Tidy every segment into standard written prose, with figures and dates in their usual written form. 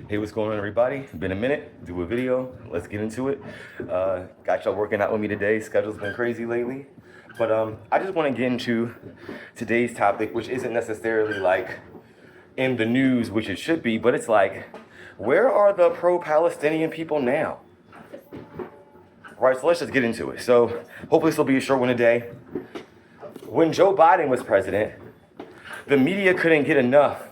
Hey, what's going on, everybody? Been a minute, do a video, let's get into it. Got y'all working out with me today. Schedule's been crazy lately. But I just want to get into today's topic, which isn't necessarily like in the news, which it should be, but it's like, where are the pro-Palestinian people now? Right, so let's just get into it. So hopefully this will be a short one today. When Joe Biden was president, the media couldn't get enough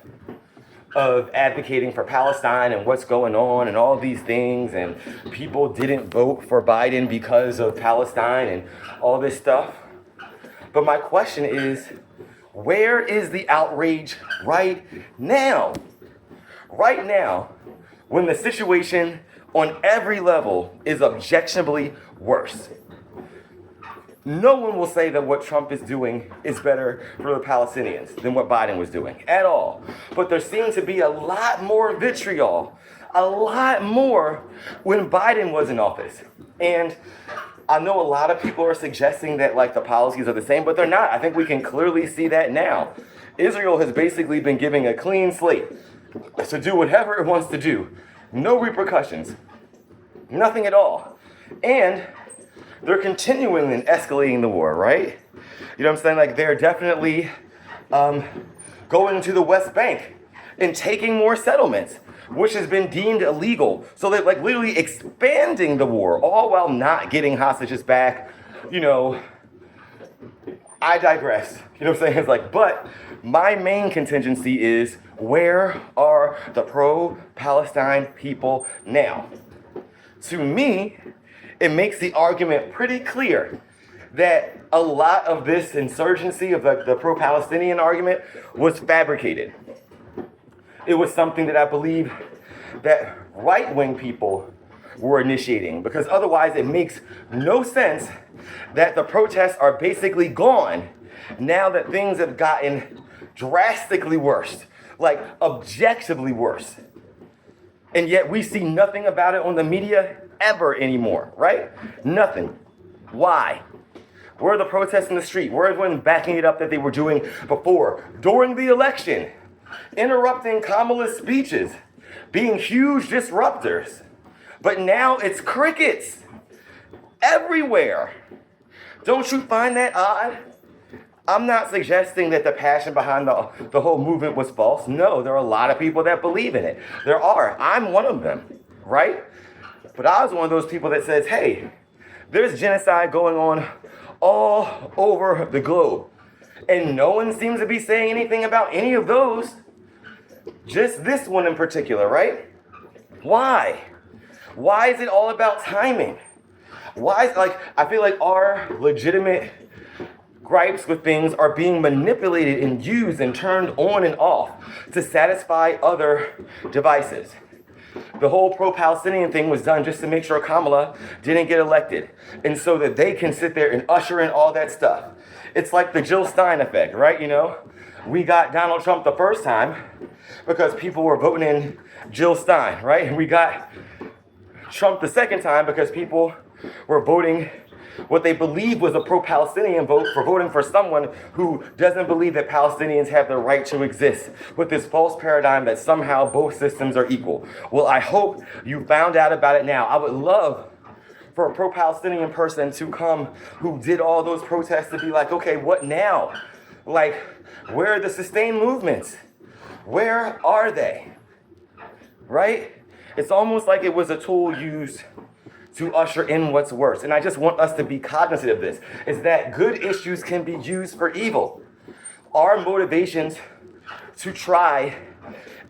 of advocating for Palestine and what's going on and all these things, and people didn't vote for Biden because of Palestine and all this stuff. But my question is, where is the outrage right now? Right now, when the situation on every level is objectionably worse. No one will say that what Trump is doing is better for the Palestinians than what Biden was doing at all. But there seems to be a lot more vitriol, a lot more when Biden was in office. And I know a lot of people are suggesting that like the policies are the same, but they're not. I think we can clearly see that now. Israel has basically been giving a clean slate to do whatever it wants to do. No repercussions. Nothing at all. And they're continuing and escalating the war, right? You know what I'm saying? Like they're definitely going to the West Bank and taking more settlements, which has been deemed illegal. So they're like literally expanding the war, all while not getting hostages back. You know, I digress. You know what I'm saying? It's like, but my main contingency is, where are the pro-Palestine people now? To me, it makes the argument pretty clear that a lot of this insurgency of the pro-Palestinian argument was fabricated. It was something that I believe that right-wing people were initiating, because otherwise it makes no sense that the protests are basically gone now that things have gotten drastically worse, like objectively worse. And yet we see nothing about it on the media ever anymore, right? Nothing. Why? Where are the protests in the street? Where is everyone backing it up that they were doing before? During the election, interrupting Kamala's speeches, being huge disruptors. But now it's crickets everywhere. Don't you find that odd? I'm not suggesting that the passion behind the whole movement was false. No, there are a lot of people that believe in it. There are. I'm one of them, right? But I was one of those people that says, hey, there's genocide going on all over the globe. And no one seems to be saying anything about any of those. Just this one in particular, right? Why? Why is it all about timing? Why is, like, I feel like our legitimate gripes with things are being manipulated and used and turned on and off to satisfy other devices. The whole pro-Palestinian thing was done just to make sure Kamala didn't get elected, and so that they can sit there and usher in all that stuff. It's like the Jill Stein effect, right? You know, we got Donald Trump the first time because people were voting in Jill Stein, right? And we got Trump the second time because people were voting what they believe was a pro-Palestinian vote for voting for someone who doesn't believe that Palestinians have the right to exist, with this false paradigm that somehow both systems are equal. Well, I hope you found out about it now. I would love for a pro-Palestinian person to come who did all those protests to be like, okay, what now? Like, where are the sustained movements? Where are they? Right? It's almost like it was a tool used to usher in what's worse. And I just want us to be cognizant of this, is that good issues can be used for evil. Our motivations to try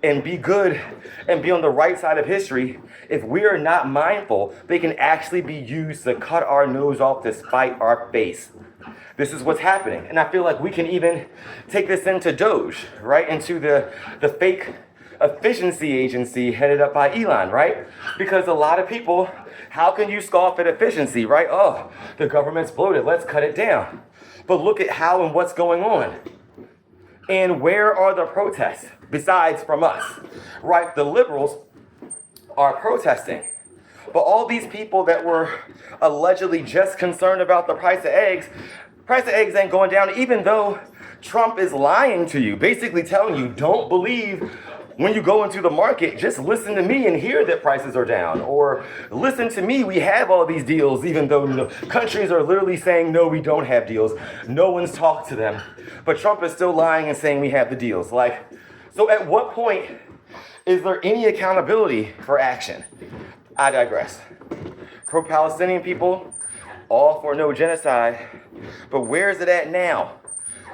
and be good and be on the right side of history, if we are not mindful, they can actually be used to cut our nose off to spite our face. This is what's happening. And I feel like we can even take this into Doge, right? Into the fake efficiency agency headed up by Elon, right? Because a lot of people, how can you scoff at efficiency, right? Oh, the government's bloated, let's cut it down. But look at how and what's going on. And where are the protests besides from us, right? The liberals are protesting. But all these people that were allegedly just concerned about the price of eggs ain't going down, even though Trump is lying to you, basically telling you, don't believe When you go into the market, just listen to me and hear that prices are down. Or listen to me, we have all these deals, even though countries are literally saying, no, we don't have deals. No one's talked to them. But Trump is still lying and saying we have the deals. So at what point is there any accountability for action? I digress. Pro-Palestinian people, all for no genocide. But where is it at now?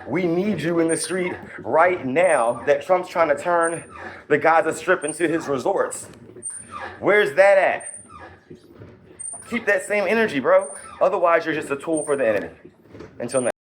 We need you in the street right now that Trump's trying to turn the Gaza Strip into his resorts. Where's that at? Keep that same energy, bro. Otherwise, you're just a tool for the enemy. Until next.